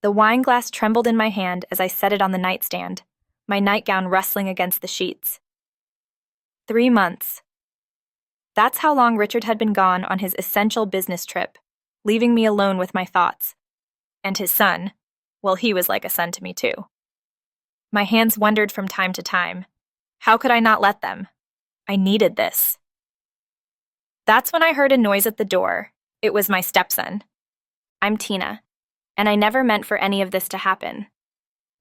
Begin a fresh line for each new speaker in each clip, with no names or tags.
The wine glass trembled in my hand as I set it on the nightstand, my nightgown rustling against the sheets. 3 months. That's how long Richard had been gone on his essential business trip, leaving me alone with my thoughts. And his son, well, he was like a son to me too. My hands wandered from time to time. How could I not let them? I needed this. That's when I heard a noise at the door. It was my stepson. I'm Tina, and I never meant for any of this to happen.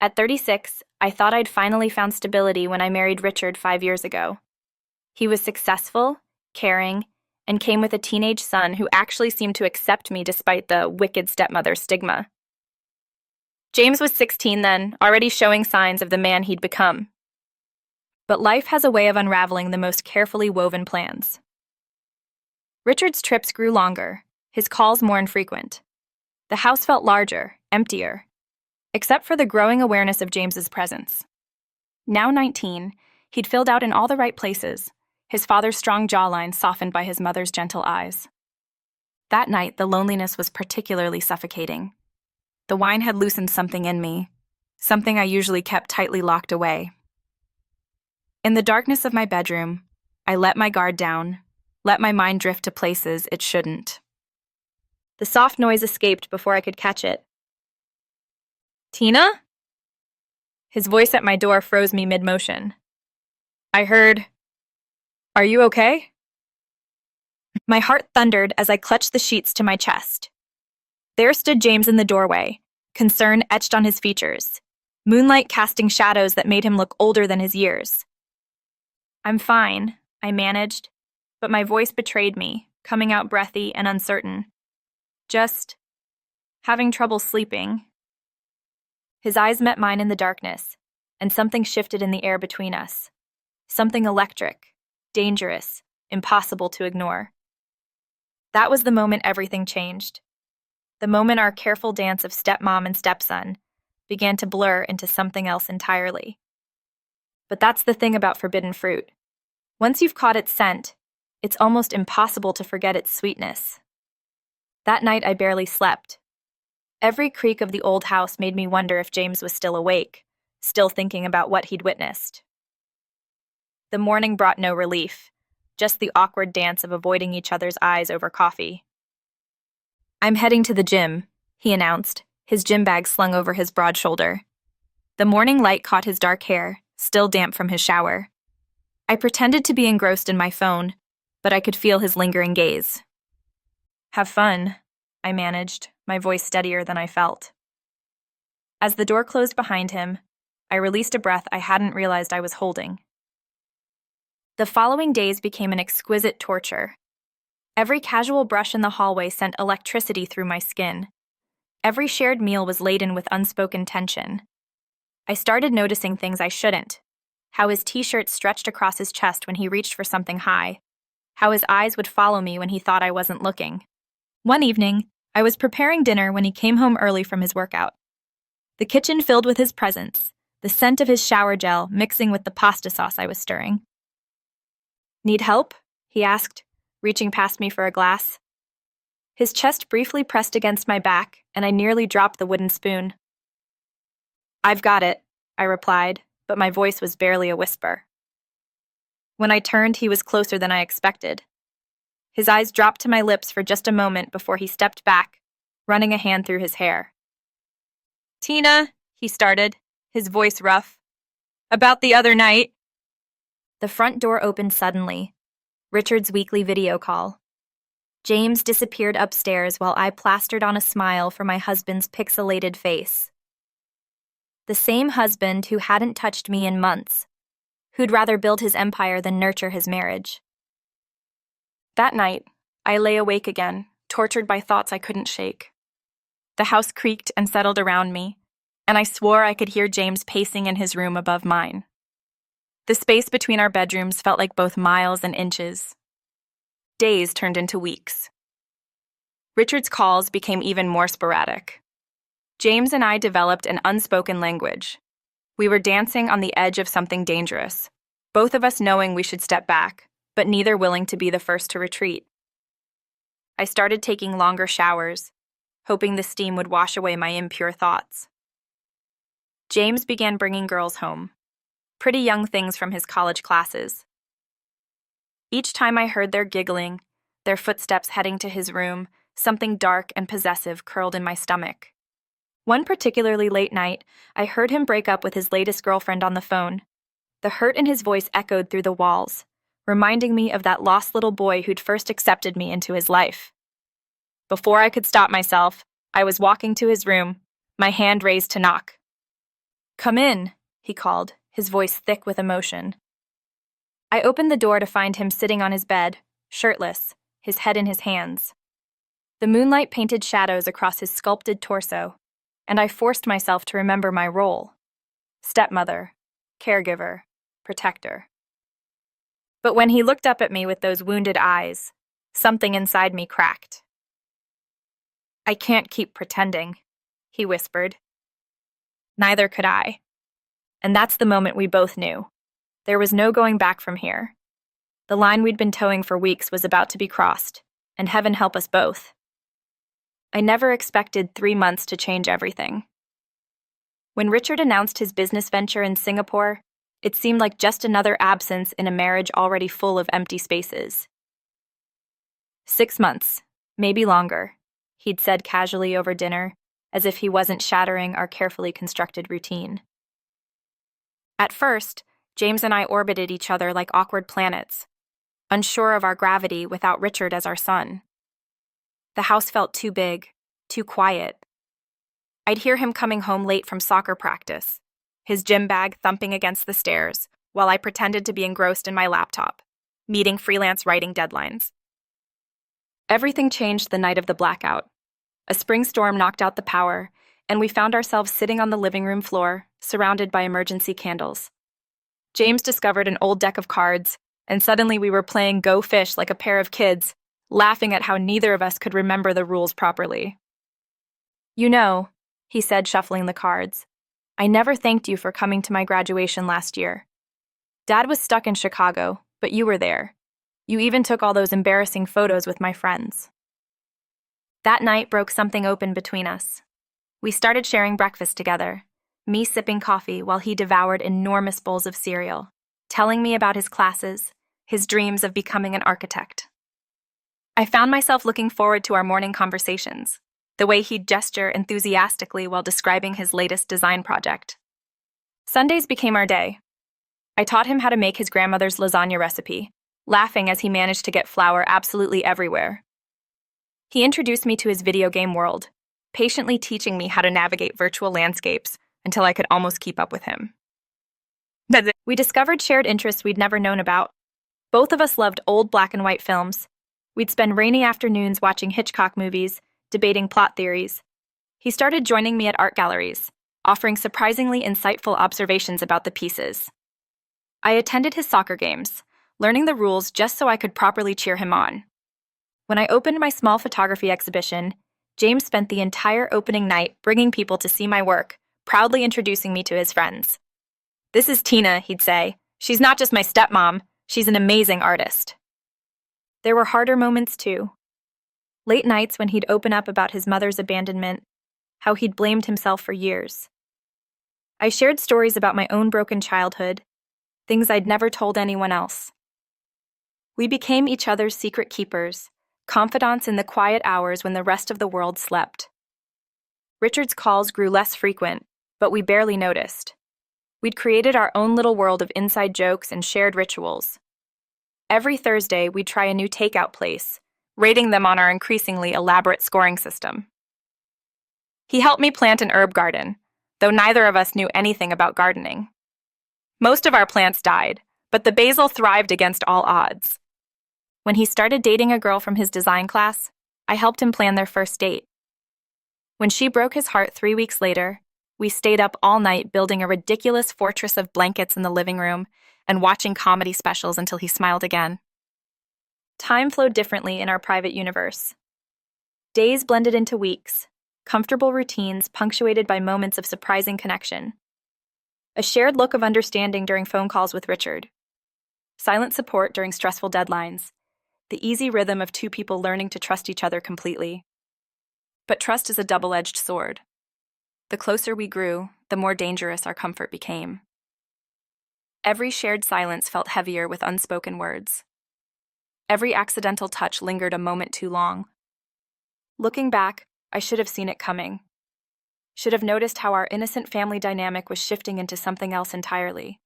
At 36, I thought I'd finally found stability when I married Richard 5 years ago. He was successful, caring, and came with a teenage son who actually seemed to accept me despite the wicked stepmother stigma. James was 16 then, already showing signs of the man he'd become. But life has a way of unraveling the most carefully woven plans. Richard's trips grew longer, his calls more infrequent. The house felt larger, emptier, except for the growing awareness of James's presence. Now 19, he'd filled out in all the right places, his father's strong jawline softened by his mother's gentle eyes. That night, the loneliness was particularly suffocating. The wine had loosened something in me, something I usually kept tightly locked away. In the darkness of my bedroom, I let my guard down, let my mind drift to places it shouldn't. The soft noise escaped before I could catch it. "Tina?" His voice at my door froze me mid-motion. I heard, "Are you okay?" My heart thundered as I clutched the sheets to my chest. There stood James in the doorway, concern etched on his features, moonlight casting shadows that made him look older than his years. "I'm fine," I managed, but my voice betrayed me, coming out breathy and uncertain. "Just having trouble sleeping." His eyes met mine in the darkness, and something shifted in the air between us. Something electric, dangerous, impossible to ignore. That was the moment everything changed. The moment our careful dance of stepmom and stepson began to blur into something else entirely. But that's the thing about forbidden fruit. Once you've caught its scent, it's almost impossible to forget its sweetness. That night I barely slept. Every creak of the old house made me wonder if James was still awake, still thinking about what he'd witnessed. The morning brought no relief, just the awkward dance of avoiding each other's eyes over coffee. "I'm heading to the gym," he announced, his gym bag slung over his broad shoulder. The morning light caught his dark hair, still damp from his shower. I pretended to be engrossed in my phone, but I could feel his lingering gaze. "Have fun," I managed, my voice steadier than I felt. As the door closed behind him, I released a breath I hadn't realized I was holding. The following days became an exquisite torture. Every casual brush in the hallway sent electricity through my skin. Every shared meal was laden with unspoken tension. I started noticing things I shouldn't. How his t-shirt stretched across his chest when he reached for something high. How his eyes would follow me when he thought I wasn't looking. One evening, I was preparing dinner when he came home early from his workout. The kitchen filled with his presence, the scent of his shower gel mixing with the pasta sauce I was stirring. "Need help?" he asked, reaching past me for a glass. His chest briefly pressed against my back, and I nearly dropped the wooden spoon. "I've got it," I replied, but my voice was barely a whisper. When I turned, he was closer than I expected. His eyes dropped to my lips for just a moment before he stepped back, running a hand through his hair. "Tina," he started, his voice rough. "About the other night." The front door opened suddenly. Richard's weekly video call. James disappeared upstairs while I plastered on a smile for my husband's pixelated face. The same husband who hadn't touched me in months, who'd rather build his empire than nurture his marriage. That night, I lay awake again, tortured by thoughts I couldn't shake. The house creaked and settled around me, and I swore I could hear James pacing in his room above mine. The space between our bedrooms felt like both miles and inches. Days turned into weeks. Richard's calls became even more sporadic. James and I developed an unspoken language. We were dancing on the edge of something dangerous, both of us knowing we should step back, but neither willing to be the first to retreat. I started taking longer showers, hoping the steam would wash away my impure thoughts. James began bringing girls home, pretty young things from his college classes. Each time I heard their giggling, their footsteps heading to his room, something dark and possessive curled in my stomach. One particularly late night, I heard him break up with his latest girlfriend on the phone. The hurt in his voice echoed through the walls, reminding me of that lost little boy who'd first accepted me into his life. Before I could stop myself, I was walking to his room, my hand raised to knock. "Come in," he called, his voice thick with emotion. I opened the door to find him sitting on his bed, shirtless, his head in his hands. The moonlight painted shadows across his sculpted torso, and I forced myself to remember my role: stepmother, caregiver, protector. But when he looked up at me with those wounded eyes, something inside me cracked. "I can't keep pretending," he whispered. Neither could I. And that's the moment we both knew. There was no going back from here. The line we'd been towing for weeks was about to be crossed, and heaven help us both. I never expected 3 months to change everything. When Richard announced his business venture in Singapore, it seemed like just another absence in a marriage already full of empty spaces. 6 months, maybe longer, he'd said casually over dinner, as if he wasn't shattering our carefully constructed routine. At first, James and I orbited each other like awkward planets, unsure of our gravity without Richard as our sun. The house felt too big, too quiet. I'd hear him coming home late from soccer practice, his gym bag thumping against the stairs, while I pretended to be engrossed in my laptop, meeting freelance writing deadlines. Everything changed the night of the blackout. A spring storm knocked out the power, and we found ourselves sitting on the living room floor, surrounded by emergency candles. James discovered an old deck of cards, and suddenly we were playing Go Fish like a pair of kids, laughing at how neither of us could remember the rules properly. "You know," he said, shuffling the cards, "I never thanked you for coming to my graduation last year. Dad was stuck in Chicago, but you were there. You even took all those embarrassing photos with my friends." That night broke something open between us. We started sharing breakfast together, me sipping coffee while he devoured enormous bowls of cereal, telling me about his classes, his dreams of becoming an architect. I found myself looking forward to our morning conversations, the way he'd gesture enthusiastically while describing his latest design project. Sundays became our day. I taught him how to make his grandmother's lasagna recipe, laughing as he managed to get flour absolutely everywhere. He introduced me to his video game world, patiently teaching me how to navigate virtual landscapes until I could almost keep up with him. We discovered shared interests we'd never known about. Both of us loved old black and white films. We'd spend rainy afternoons watching Hitchcock movies, debating plot theories. He started joining me at art galleries, offering surprisingly insightful observations about the pieces. I attended his soccer games, learning the rules just so I could properly cheer him on. When I opened my small photography exhibition, James spent the entire opening night bringing people to see my work, proudly introducing me to his friends. "This is Tina," he'd say. "She's not just my stepmom, she's an amazing artist." There were harder moments too. Late nights when he'd open up about his mother's abandonment, how he'd blamed himself for years. I shared stories about my own broken childhood, things I'd never told anyone else. We became each other's secret keepers, confidants in the quiet hours when the rest of the world slept. Richard's calls grew less frequent, but we barely noticed. We'd created our own little world of inside jokes and shared rituals. Every Thursday, we'd try a new takeout place, rating them on our increasingly elaborate scoring system. He helped me plant an herb garden, though neither of us knew anything about gardening. Most of our plants died, but the basil thrived against all odds. When he started dating a girl from his design class, I helped him plan their first date. When she broke his heart 3 weeks later, we stayed up all night building a ridiculous fortress of blankets in the living room and watching comedy specials until he smiled again. Time flowed differently in our private universe. Days blended into weeks, comfortable routines punctuated by moments of surprising connection. A shared look of understanding during phone calls with Richard. Silent support during stressful deadlines. The easy rhythm of two people learning to trust each other completely. But trust is a double-edged sword. The closer we grew, the more dangerous our comfort became. Every shared silence felt heavier with unspoken words. Every accidental touch lingered a moment too long. Looking back, I should have seen it coming. Should have noticed how our innocent family dynamic was shifting into something else entirely.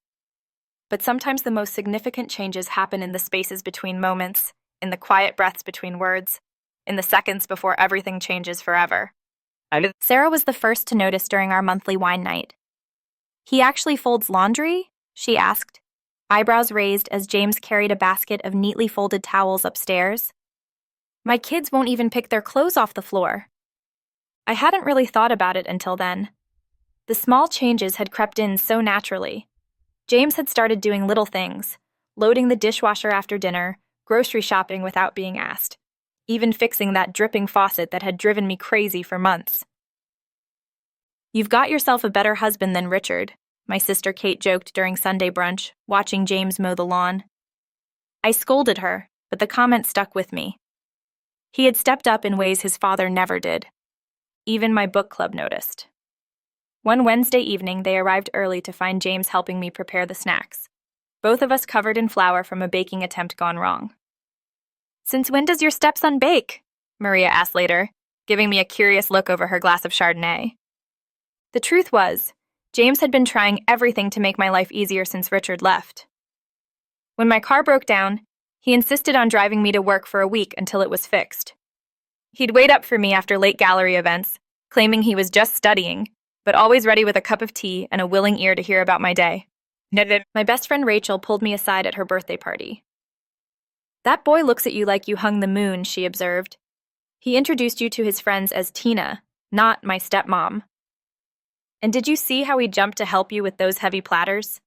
But sometimes the most significant changes happen in the spaces between moments, in the quiet breaths between words, in the seconds before everything changes forever. Sarah was the first to notice during our monthly wine night. "He actually folds laundry?" she asked, eyebrows raised as James carried a basket of neatly folded towels upstairs. "My kids won't even pick their clothes off the floor." I hadn't really thought about it until then. The small changes had crept in so naturally. James had started doing little things, loading the dishwasher after dinner, grocery shopping without being asked, even fixing that dripping faucet that had driven me crazy for months. "You've got yourself a better husband than Richard," my sister Kate joked during Sunday brunch, watching James mow the lawn. I scolded her, but the comment stuck with me. He had stepped up in ways his father never did. Even my book club noticed. One Wednesday evening, they arrived early to find James helping me prepare the snacks, both of us covered in flour from a baking attempt gone wrong. "Since when does your stepson bake?" Maria asked later, giving me a curious look over her glass of Chardonnay. The truth was, James had been trying everything to make my life easier since Richard left. When my car broke down, he insisted on driving me to work for a week until it was fixed. He'd wait up for me after late gallery events, claiming he was just studying, but always ready with a cup of tea and a willing ear to hear about my day. My best friend Rachel pulled me aside at her birthday party. "That boy looks at you like you hung the moon," she observed. "He introduced you to his friends as Tina, not my stepmom. And did you see how he jumped to help you with those heavy platters?"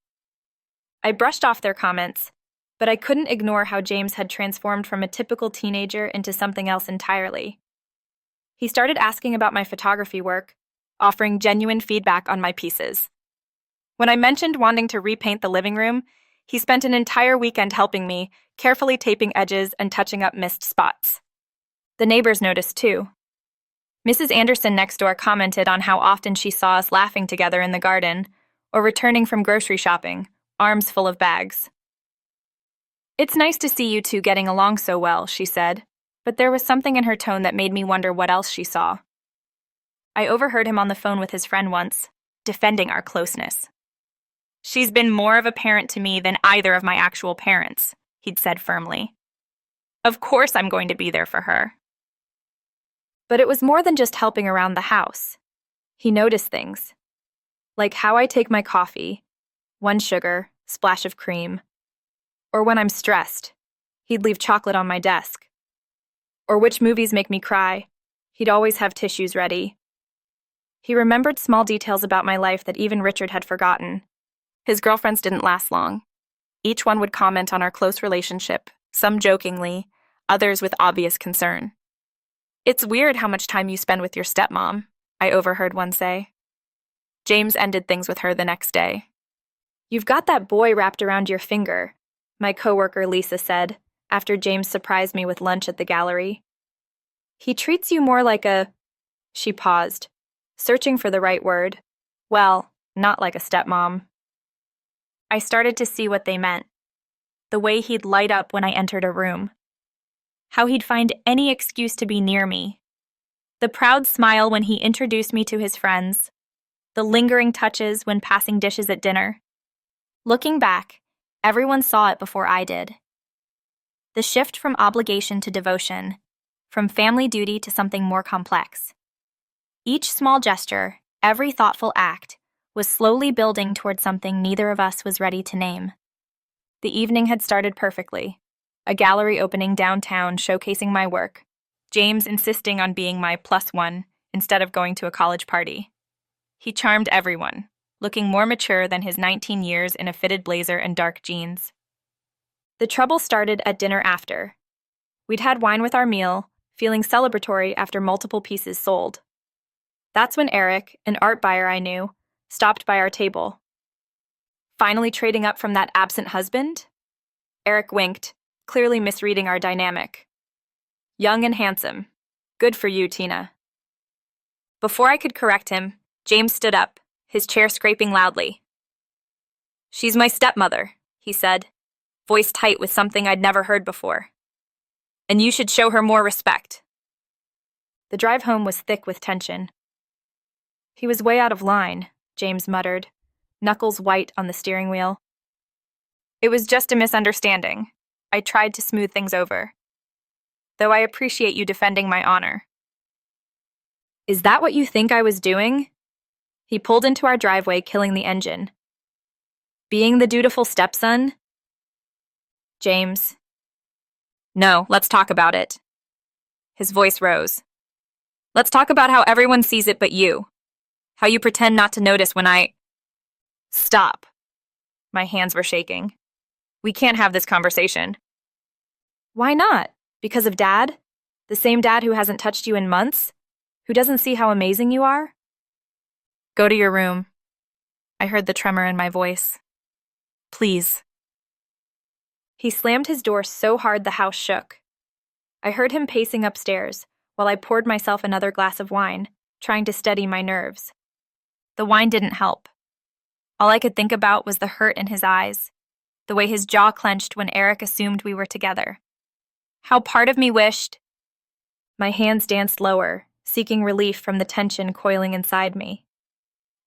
I brushed off their comments, but I couldn't ignore how James had transformed from a typical teenager into something else entirely. He started asking about my photography work, offering genuine feedback on my pieces. When I mentioned wanting to repaint the living room, he spent an entire weekend helping me, carefully taping edges and touching up missed spots. The neighbors noticed too. Mrs. Anderson next door commented on how often she saw us laughing together in the garden or returning from grocery shopping, arms full of bags. "It's nice to see you two getting along so well," she said, but there was something in her tone that made me wonder what else she saw. I overheard him on the phone with his friend once, defending our closeness. "She's been more of a parent to me than either of my actual parents," he'd said firmly. "Of course I'm going to be there for her." But it was more than just helping around the house. He noticed things, like how I take my coffee, 1 sugar, splash of cream. Or when I'm stressed, he'd leave chocolate on my desk. Or which movies make me cry, he'd always have tissues ready. He remembered small details about my life that even Richard had forgotten. His girlfriends didn't last long. Each one would comment on our close relationship, some jokingly, others with obvious concern. "It's weird how much time you spend with your stepmom," I overheard one say. James ended things with her the next day. "You've got that boy wrapped around your finger," my coworker Lisa said, after James surprised me with lunch at the gallery. "He treats you more like a—" She paused, searching for the right word. Well, not like a stepmom. I started to see what they meant. The way he'd light up when I entered a room. How he'd find any excuse to be near me. The proud smile when he introduced me to his friends. The lingering touches when passing dishes at dinner. Looking back, everyone saw it before I did. The shift from obligation to devotion, from family duty to something more complex. Each small gesture, every thoughtful act, was slowly building toward something neither of us was ready to name. The evening had started perfectly. A gallery opening downtown showcasing my work, James insisting on being my +1 instead of going to a college party. He charmed everyone, looking more mature than his 19 years in a fitted blazer and dark jeans. The trouble started at dinner after. We'd had wine with our meal, feeling celebratory after multiple pieces sold. That's when Eric, an art buyer I knew, stopped by our table. "Finally trading up from that absent husband?" Eric winked, clearly misreading our dynamic. "Young and handsome. Good for you, Tina." Before I could correct him, James stood up, his chair scraping loudly. "She's my stepmother," he said, voice tight with something I'd never heard before. "And you should show her more respect." The drive home was thick with tension. "He was way out of line," James muttered, knuckles white on the steering wheel. "It was just a misunderstanding. I tried to smooth things over. Though I appreciate you defending my honor." "Is that what you think I was doing?" He pulled into our driveway, killing the engine. "Being the dutiful stepson?" "James." "No, let's talk about it." His voice rose. "Let's talk about how everyone sees it but you. How you pretend not to notice when I—" "Stop." My hands were shaking. "We can't have this conversation." "Why not? Because of Dad? The same dad who hasn't touched you in months? Who doesn't see how amazing you are?" "Go to your room." I heard the tremor in my voice. "Please." He slammed his door so hard the house shook. I heard him pacing upstairs while I poured myself another glass of wine, trying to steady my nerves. The wine didn't help. All I could think about was the hurt in his eyes, the way his jaw clenched when Eric assumed we were together. How part of me wished— My hands danced lower, seeking relief from the tension coiling inside me.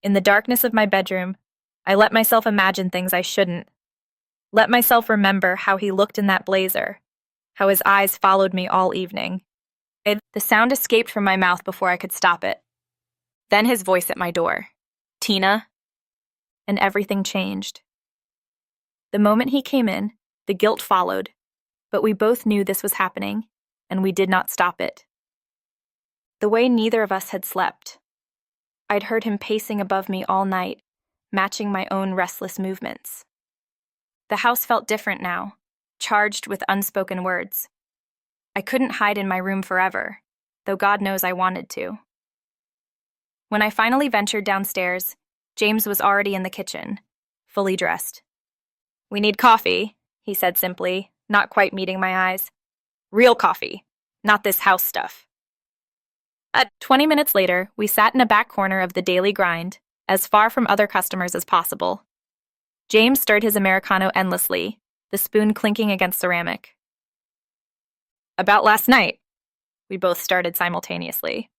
In the darkness of my bedroom, I let myself imagine things I shouldn't. Let myself remember how he looked in that blazer, how his eyes followed me all evening. The sound escaped from my mouth before I could stop it. Then his voice at my door. "Tina?" And everything changed. The moment he came in, the guilt followed, but we both knew this was happening, and we did not stop it. The way neither of us had slept. I'd heard him pacing above me all night, matching my own restless movements. The house felt different now, charged with unspoken words. I couldn't hide in my room forever, though God knows I wanted to. When I finally ventured downstairs, James was already in the kitchen, fully dressed. "We need coffee," he said simply, not quite meeting my eyes. "Real coffee, not this house stuff." 20 minutes later, we sat in a back corner of the daily grind, as far from other customers as possible. James stirred his Americano endlessly, the spoon clinking against ceramic. "About last night," we both started simultaneously.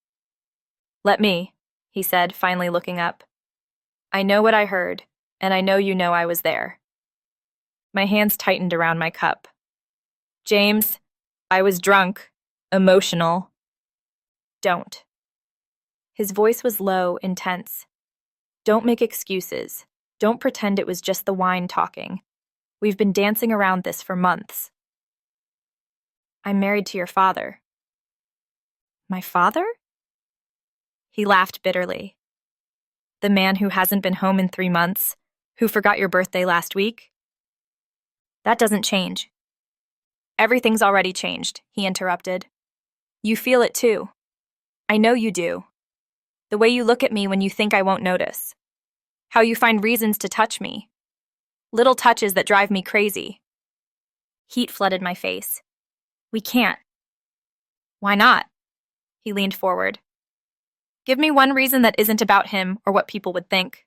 "Let me," he said, finally looking up. "I know what I heard, and I know you know I was there." My hands tightened around my cup. "James, I was drunk, emotional." "Don't." His voice was low, intense. "Don't make excuses. Don't pretend it was just the wine talking. We've been dancing around this for months." "I'm married to your father." "My father?" He laughed bitterly. "The man who hasn't been home in 3 months, who forgot your birthday last week?" "That doesn't change." "Everything's already changed," he interrupted. "You feel it too. I know you do. The way you look at me when you think I won't notice. How you find reasons to touch me. Little touches that drive me crazy." Heat flooded my face. "We can't." "Why not?" He leaned forward. "Give me one reason that isn't about him or what people would think."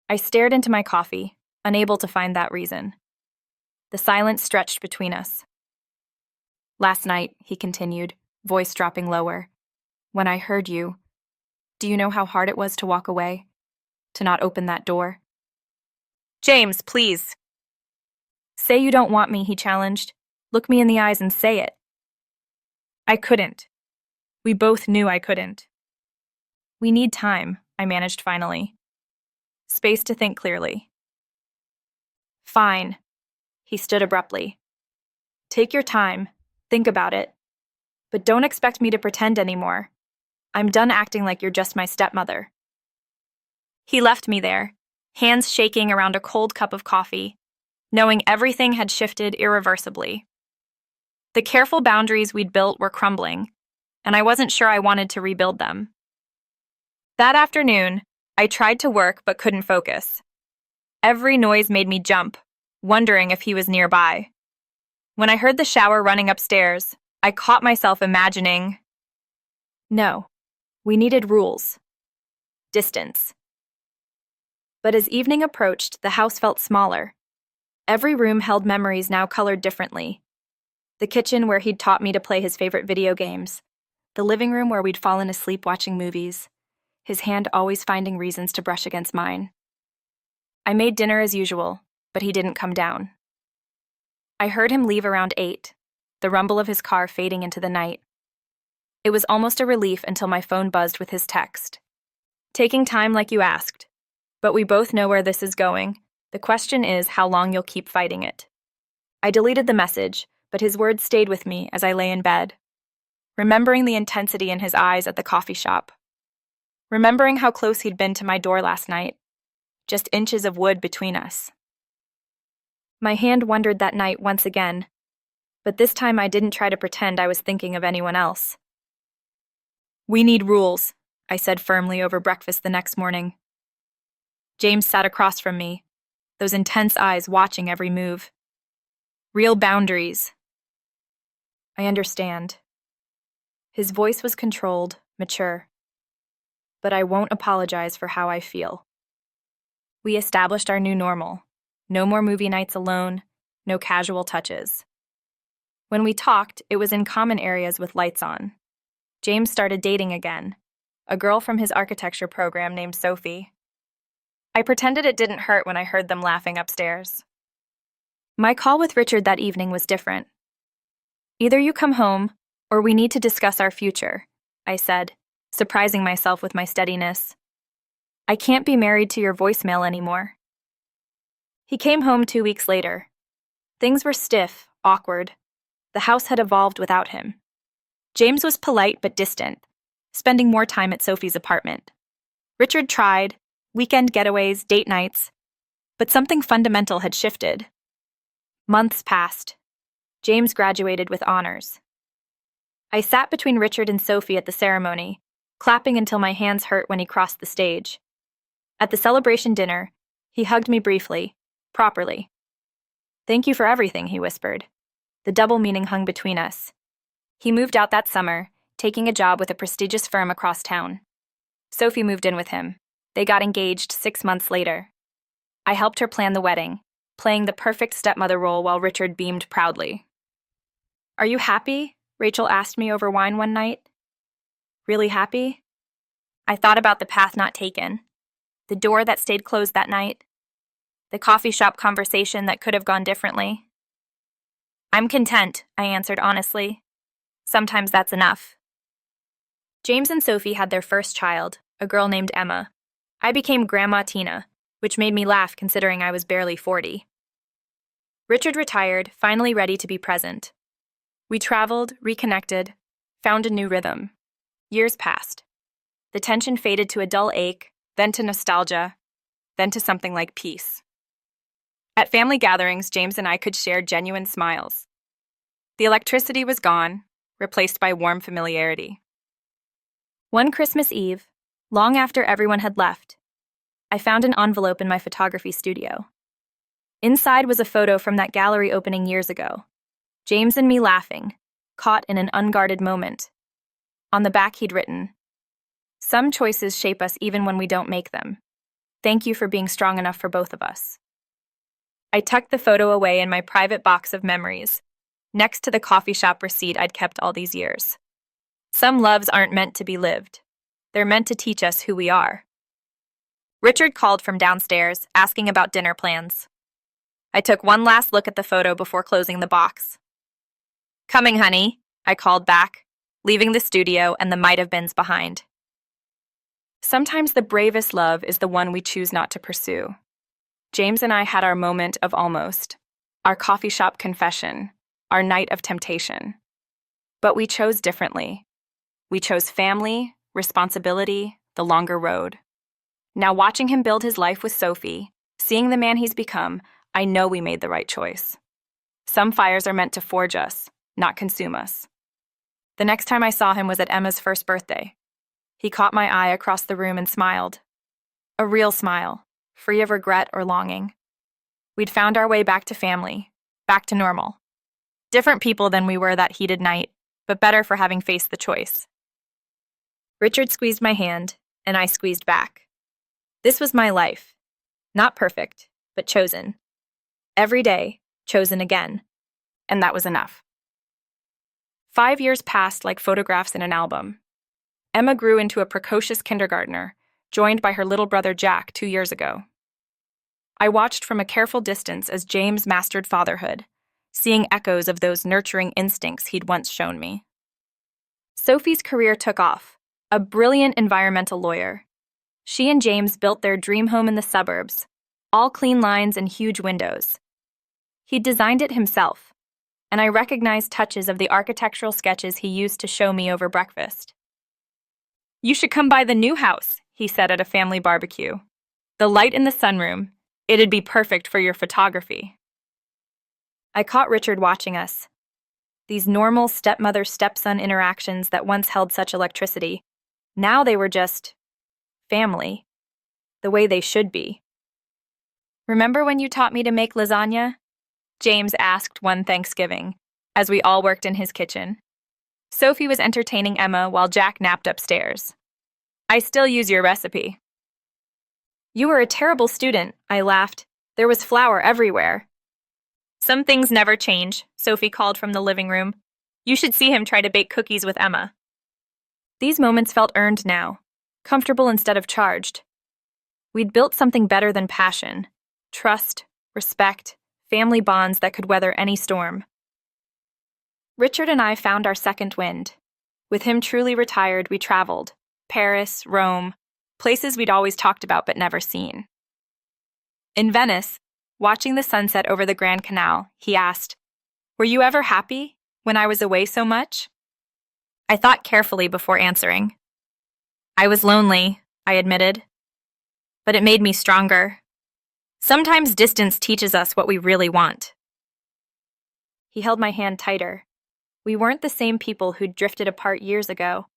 I stared into my coffee, unable to find that reason. The silence stretched between us. "Last night," he continued, voice dropping lower, "when I heard you, do you know how hard it was to walk away? To not open that door?" "James, please." "Say you don't want me," he challenged. "Look me in the eyes and say it." I couldn't. We both knew I couldn't. "We need time," I managed finally. "Space to think clearly." "Fine." He stood abruptly. "Take your time. Think about it. But don't expect me to pretend anymore. I'm done acting like you're just my stepmother." He left me there, hands shaking around a cold cup of coffee, knowing everything had shifted irreversibly. The careful boundaries we'd built were crumbling, and I wasn't sure I wanted to rebuild them. That afternoon, I tried to work but couldn't focus. Every noise made me jump, wondering if he was nearby. When I heard the shower running upstairs, I caught myself imagining— No, We needed rules, distance. But as evening approached, the house felt smaller. Every room held memories now colored differently. The kitchen where he'd taught me to play his favorite video games. The living room where we'd fallen asleep watching movies, his hand always finding reasons to brush against mine. I made dinner as usual, but he didn't come down. I heard him leave around 8, the rumble of his car fading into the night. It was almost a relief until my phone buzzed with his text. Taking time like you asked, but we both know where this is going. The question is how long you'll keep fighting it. I deleted the message, but his words stayed with me as I lay in bed. Remembering the intensity in his eyes at the coffee shop. Remembering how close he'd been to my door last night. Just inches of wood between us. My hand wandered that night once again, but this time I didn't try to pretend I was thinking of anyone else. We need rules, I said firmly over breakfast the next morning. James sat across from me, those intense eyes watching every move. Real boundaries. I understand. His voice was controlled, mature. But I won't apologize for how I feel. We established our new normal. No more movie nights alone, no casual touches. When we talked, it was in common areas with lights on. James started dating again, a girl from his architecture program named Sophie. I pretended it didn't hurt when I heard them laughing upstairs. My call with Richard that evening was different. Either you come home, or we need to discuss our future, I said, surprising myself with my steadiness. I can't be married to your voicemail anymore. He came home 2 weeks later. Things were stiff, awkward. The house had evolved without him. James was polite but distant, spending more time at Sophie's apartment. Richard tried, weekend getaways, date nights, but something fundamental had shifted. Months passed. James graduated with honors. I sat between Richard and Sophie at the ceremony, clapping until my hands hurt when he crossed the stage. At the celebration dinner, he hugged me briefly, properly. Thank you for everything, he whispered. The double meaning hung between us. He moved out that summer, taking a job with a prestigious firm across town. Sophie moved in with him. They got engaged 6 months later. I helped her plan the wedding, playing the perfect stepmother role while Richard beamed proudly. Are you happy? Rachel asked me over wine one night. Really happy? I thought about the path not taken, the door that stayed closed that night, the coffee shop conversation that could have gone differently. I'm content, I answered honestly. Sometimes that's enough. James and Sophie had their first child, a girl named Emma. I became Grandma Tina, which made me laugh considering I was barely 40. Richard retired, finally ready to be present. We traveled, reconnected, found a new rhythm. Years passed. The tension faded to a dull ache, then to nostalgia, then to something like peace. At family gatherings, James and I could share genuine smiles. The electricity was gone, replaced by warm familiarity. One Christmas Eve, long after everyone had left, I found an envelope in my photography studio. Inside was a photo from that gallery opening years ago. James and me laughing, caught in an unguarded moment. On the back he'd written, "Some choices shape us even when we don't make them. Thank you for being strong enough for both of us." I tucked the photo away in my private box of memories, next to the coffee shop receipt I'd kept all these years. Some loves aren't meant to be lived. They're meant to teach us who we are. Richard called from downstairs, asking about dinner plans. I took one last look at the photo before closing the box. "Coming, honey," I called back, leaving the studio and the might-have-beens behind. Sometimes the bravest love is the one we choose not to pursue. James and I had our moment of almost, our coffee shop confession, our night of temptation. But we chose differently. We chose family, responsibility, the longer road. Now watching him build his life with Sophie, seeing the man he's become, I know we made the right choice. Some fires are meant to forge us, not consume us. The next time I saw him was at Emma's first birthday. He caught my eye across the room and smiled. A real smile, free of regret or longing. We'd found our way back to family, back to normal. Different people than we were that heated night, but better for having faced the choice. Richard squeezed my hand, and I squeezed back. This was my life. Not perfect, but chosen. Every day, chosen again. And that was enough. 5 years passed like photographs in an album. Emma grew into a precocious kindergartner, joined by her little brother Jack 2 years ago. I watched from a careful distance as James mastered fatherhood, seeing echoes of those nurturing instincts he'd once shown me. Sophie's career took off, a brilliant environmental lawyer. She and James built their dream home in the suburbs, all clean lines and huge windows. He'd designed it himself, and I recognized touches of the architectural sketches he used to show me over breakfast. "You should come by the new house," he said at a family barbecue. "The light in the sunroom. It'd be perfect for your photography." I caught Richard watching us. These normal stepmother-stepson interactions that once held such electricity, now they were just family, the way they should be. "Remember when you taught me to make lasagna?" James asked one Thanksgiving, as we all worked in his kitchen. Sophie was entertaining Emma while Jack napped upstairs. "I still use your recipe." "You were a terrible student," I laughed. "There was flour everywhere." "Some things never change," Sophie called from the living room. "You should see him try to bake cookies with Emma." These moments felt earned now, comfortable instead of charged. We'd built something better than passion: trust, respect, family bonds that could weather any storm. Richard and I found our second wind. With him truly retired, we traveled. Paris, Rome, places we'd always talked about but never seen. In Venice, watching the sunset over the Grand Canal, he asked, "Were you ever happy when I was away so much?" I thought carefully before answering. "I was lonely," I admitted. "But it made me stronger. Sometimes distance teaches us what we really want." He held my hand tighter. We weren't the same people who'd drifted apart years ago.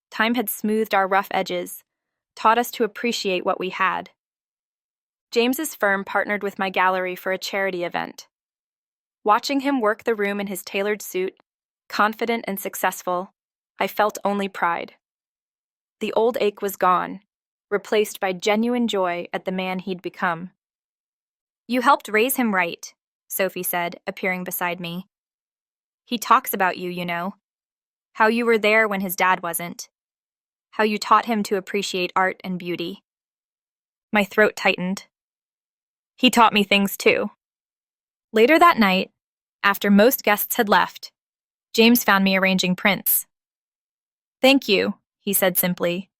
Time had smoothed our rough edges, taught us to appreciate what we had. James's firm partnered with my gallery for a charity event. Watching him work the room in his tailored suit, confident and successful, I felt only pride. The old ache was gone, replaced by genuine joy at the man he'd become. "You helped raise him right," Sophie said, appearing beside me. "He talks about you, you know. How you were there when his dad wasn't. How you taught him to appreciate art and beauty." My throat tightened. He taught me things too. Later that night, after most guests had left, James found me arranging prints. "Thank you," he said simply,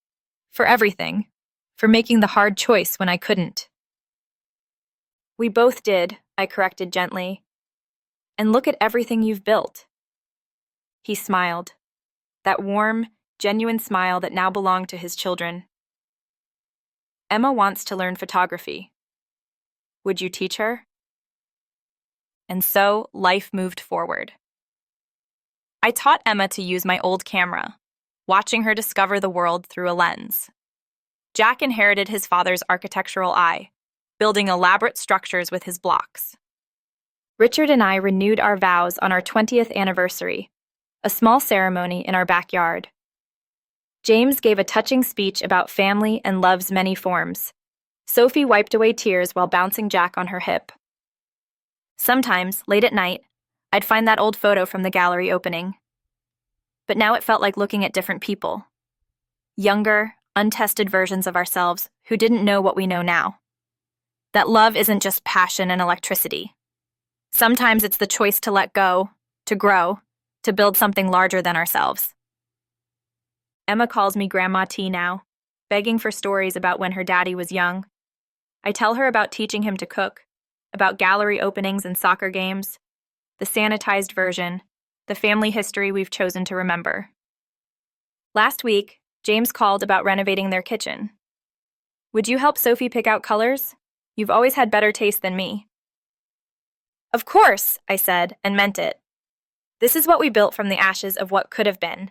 "for everything, for making the hard choice when I couldn't." "We both did," I corrected gently. "And look at everything you've built." He smiled, that warm, genuine smile that now belonged to his children. "Emma wants to learn photography. Would you teach her?" And so life moved forward. I taught Emma to use my old camera, watching her discover the world through a lens. Jack inherited his father's architectural eye, building elaborate structures with his blocks. Richard and I renewed our vows on our 20th anniversary, a small ceremony in our backyard. James gave a touching speech about family and love's many forms. Sophie wiped away tears while bouncing Jack on her hip. Sometimes, late at night, I'd find that old photo from the gallery opening. But now it felt like looking at different people. Younger, untested versions of ourselves who didn't know what we know now. That love isn't just passion and electricity. Sometimes it's the choice to let go, to grow, to build something larger than ourselves. Emma calls me Grandma T now, begging for stories about when her daddy was young. I tell her about teaching him to cook, about gallery openings and soccer games, the sanitized version, the family history we've chosen to remember. Last week, James called about renovating their kitchen. "Would you help Sophie pick out colors? You've always had better taste than me." "Of course," I said, and meant it. This is what we built from the ashes of what could have been.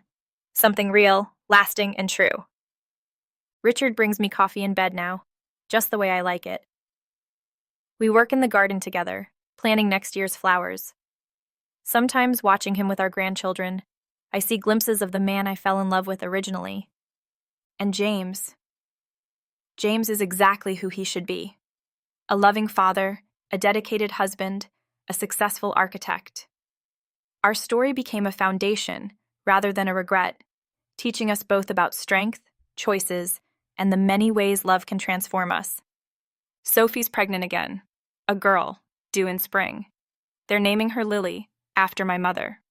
Something real, lasting, and true. Richard brings me coffee in bed now, just the way I like it. We work in the garden together, planting next year's flowers. Sometimes, watching him with our grandchildren, I see glimpses of the man I fell in love with originally, And James is exactly who he should be. A loving father, a dedicated husband, a successful architect. Our story became a foundation rather than a regret, teaching us both about strength, choices, and the many ways love can transform us. Sophie's pregnant again. A girl, due in spring. They're naming her Lily, after my mother.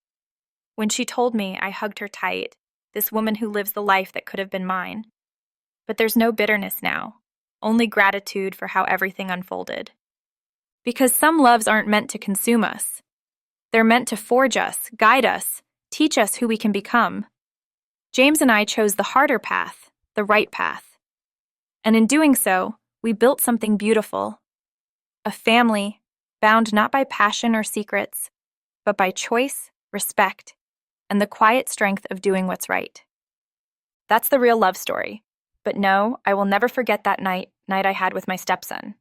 When she told me, I hugged her tight, this woman who lives the life that could have been mine. But there's no bitterness now, only gratitude for how everything unfolded. Because some loves aren't meant to consume us. They're meant to forge us, guide us, teach us who we can become. James and I chose the harder path, the right path. And in doing so, we built something beautiful. A family, bound not by passion or secrets, but by choice, respect, and the quiet strength of doing what's right. That's the real love story. But no, I will never forget that night I had with my stepson.